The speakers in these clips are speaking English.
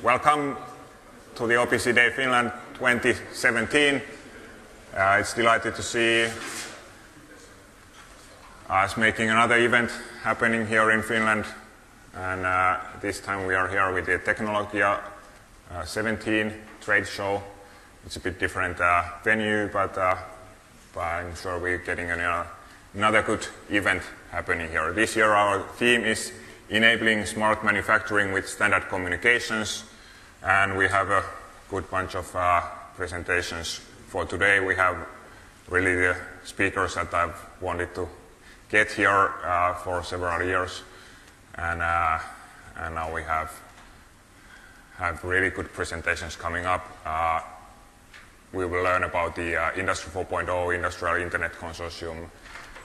Welcome to the OPC Day Finland 2017. It's delighted to see us making another event happening here in Finland. And this time we are here with the Technologia 17 trade show. It's a bit different venue, but I'm sure we're getting another good event happening here. This year our theme is enabling smart manufacturing with standard communications, and we have a good bunch of presentations for today. We have really the speakers that I've wanted to get here for several years, and now we have really good presentations coming up. We will learn about the Industry 4.0 Industrial Internet Consortium,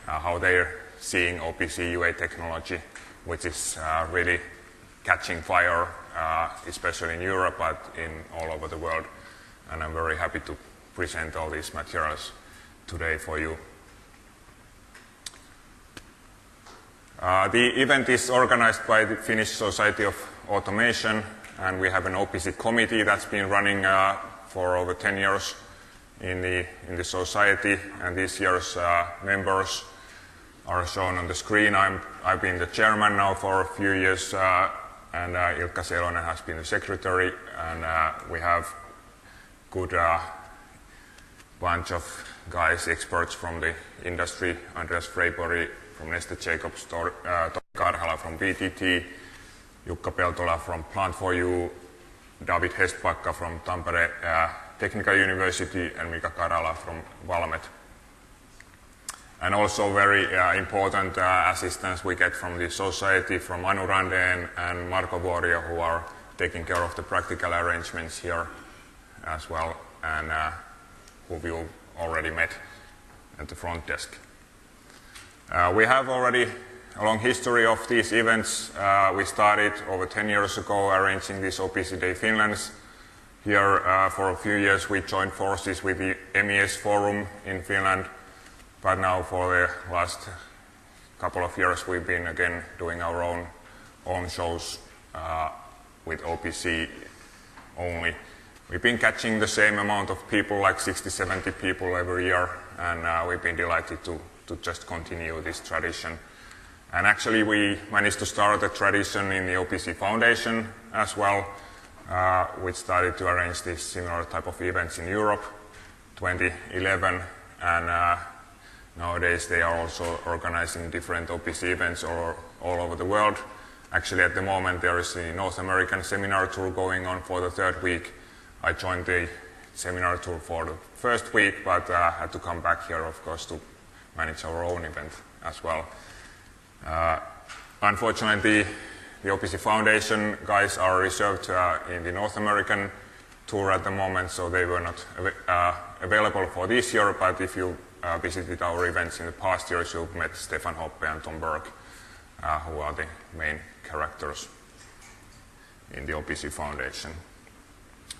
how they're seeing OPC UA technology, which is really catching fire, especially in Europe, but in all over the world. And I'm very happy to present all these materials today for you. The event is organized by the Finnish Society of Automation, and we have an OPC committee that's been running for over 10 years in the society, and this year's members are shown on the screen. I've been the chairman now for a few years, and Ilkka Selonen has been the secretary, and we have good bunch of guys, experts from the industry: Andreas Freibori from Neste Jacobs, Tomi Karhala from VTT, Jukka Peltola from Plant4U, David Hestbacka from Tampere Technical University, and Mika Karala from Valmet. And also very important assistance we get from the society, from Anu Randen and Marko Vuorio, who are taking care of the practical arrangements here as well, and who you already met at the front desk. We have already a long history of these events. We started over 10 years ago arranging these OPC Day Finlands. Here for a few years we joined forces with the MES Forum in Finland, but now for the last couple of years we've been again doing our own shows with OPC only. We've been catching the same amount of people, like 60-70 people every year, and we've been delighted to just continue this tradition. And actually we managed to start a tradition in the OPC Foundation as well, which started to arrange these similar type of events in Europe 2011, and nowadays they are also organizing different OPC events all over the world. Actually at the moment there is a North American seminar tour going on for the third week. I joined the seminar tour for the first week, but had to come back here of course to manage our own event as well. Unfortunately the OPC Foundation guys are reserved in the North American tour at the moment, so they were not available for this year, but if you visited our events in the past years, you've met Stefan Hoppe and Tom Berg, who are the main characters in the OPC Foundation.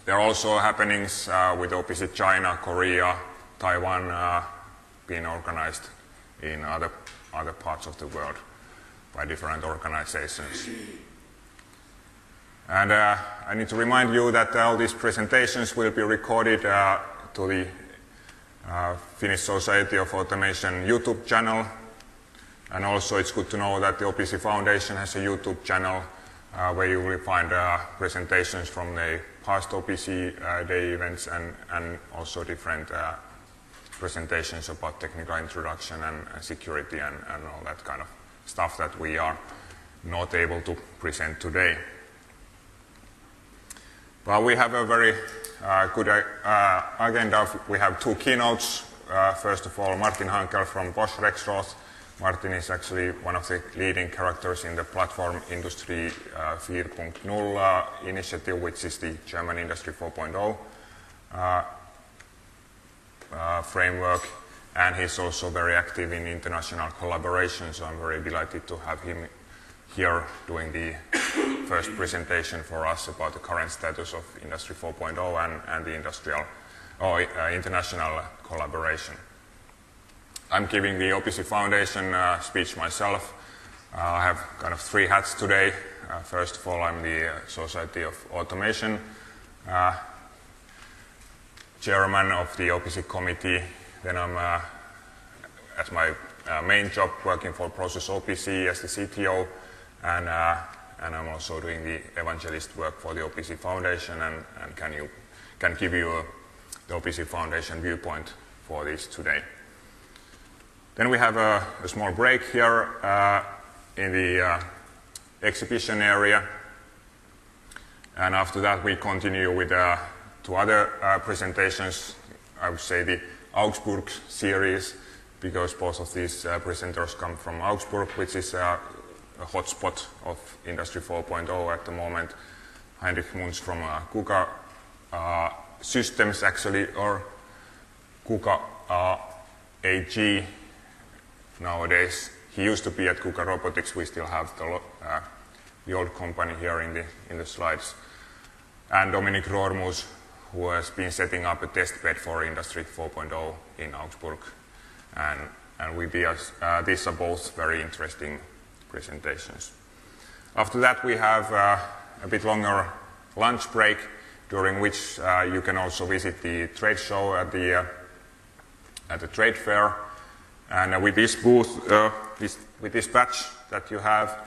There are also happenings with OPC China, Korea, Taiwan being organized in other parts of the world by different organizations. And I need to remind you that all these presentations will be recorded to the Finnish Society of Automation YouTube channel, and also it's good to know that the OPC Foundation has a YouTube channel where you will find presentations from the past OPC Day events and also different presentations about technical introduction and security and all that kind of stuff that we are not able to present today. Well, we have a very good agenda. We have two keynotes. First of all, Martin Hankel from Bosch Rexroth. Martin is actually one of the leading characters in the Platform Industry 4.0 initiative, which is the German Industry 4.0 framework, and he's also very active in international collaboration, so I'm very delighted to have him here doing the first presentation for us about the current status of Industry 4.0 and the international collaboration. I'm giving the OPC Foundation speech myself. I have kind of three hats today. First of all, I'm the Society of Automation chairman of the OPC committee. Then I'm, as my main job, working for Process OPC as the CTO, and I'm also doing the evangelist work for the OPC Foundation, and can give you the OPC Foundation viewpoint for this today. Then we have a small break here in the exhibition area, and after that we continue with two other presentations. I would say the Augsburg series, because both of these presenters come from Augsburg, which is a hotspot of Industry 4.0 at the moment. Heinrich Munz from KUKA Systems, actually, or KUKA AG nowadays. He used to be at KUKA Robotics. We still have the old company here in the slides. And Dominic Roormuus, who has been setting up a test bed for Industry 4.0 in Augsburg. And these are both very interesting presentations. After that, we have a bit longer lunch break, during which you can also visit the trade show at the trade fair. And with this booth, with this badge that you have,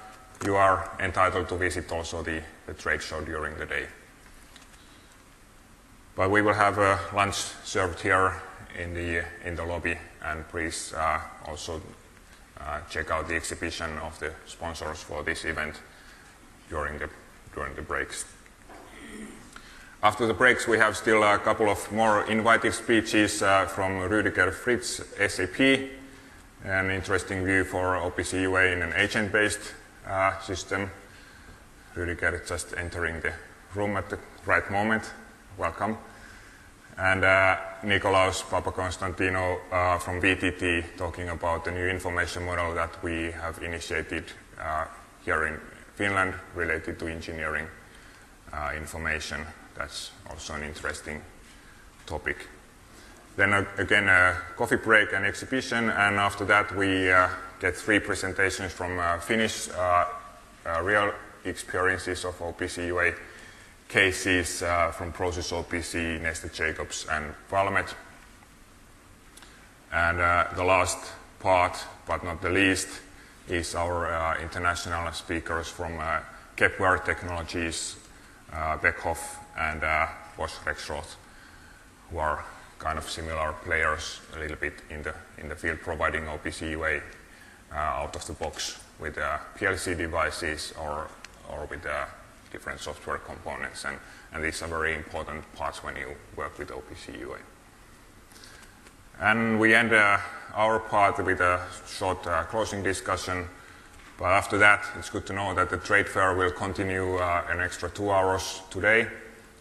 you are entitled to visit also the trade show during the day. But we will have lunch served here in the lobby, and please also check out the exhibition of the sponsors for this event during the breaks. After the breaks, we have still a couple of more invited speeches from Rüdiger Fritz, SAP, an interesting view for OPC UA in an agent-based system. Rüdiger just entering the room at the right moment. Welcome. And Nikolaus Papakonstantino from VTT, talking about the new information model that we have initiated here in Finland related to engineering information. That's also an interesting topic. Then again, a coffee break and exhibition, and after that we get three presentations from Finnish real experiences of OPC UA cases from Process OPC, Neste Jacobs, and Valmet. And the last part, but not the least, is our international speakers from Kepware Technologies, Beckhoff, and Bosch Rexroth, who are kind of similar players a little bit in the field, providing OPC UA out of the box with PLC devices or with different software components, and these are very important parts when you work with OPC UA. And we end our part with a short closing discussion, but after that it's good to know that the trade fair will continue an extra 2 hours today,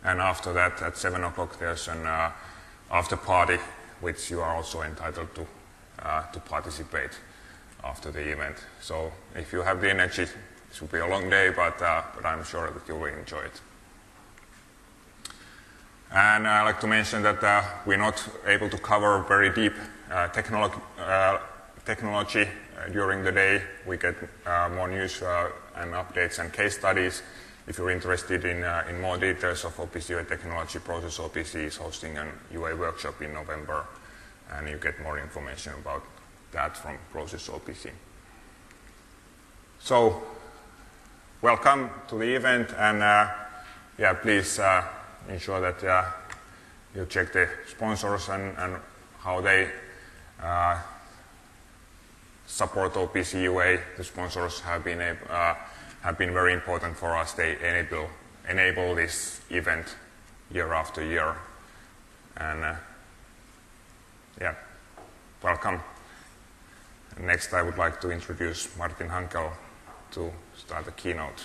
and after that at 7 o'clock there's an after party, which you are also entitled to participate after the event. So if you have the energy, it will be a long day, but I'm sure that you will enjoy it. And I'd like to mention that we're not able to cover very deep technology during the day. We get more news and updates and case studies. If you're interested in more details of OPC UA technology, Process OPC is hosting an UA workshop in November, and you get more information about that from Process OPC. So, welcome to the event, and yeah, please ensure that you check the sponsors and how they support OPC UA. The sponsors have been very important for us. They enable this event year after year, and yeah, welcome. Next, I would like to introduce Martin Hankel to start the keynote.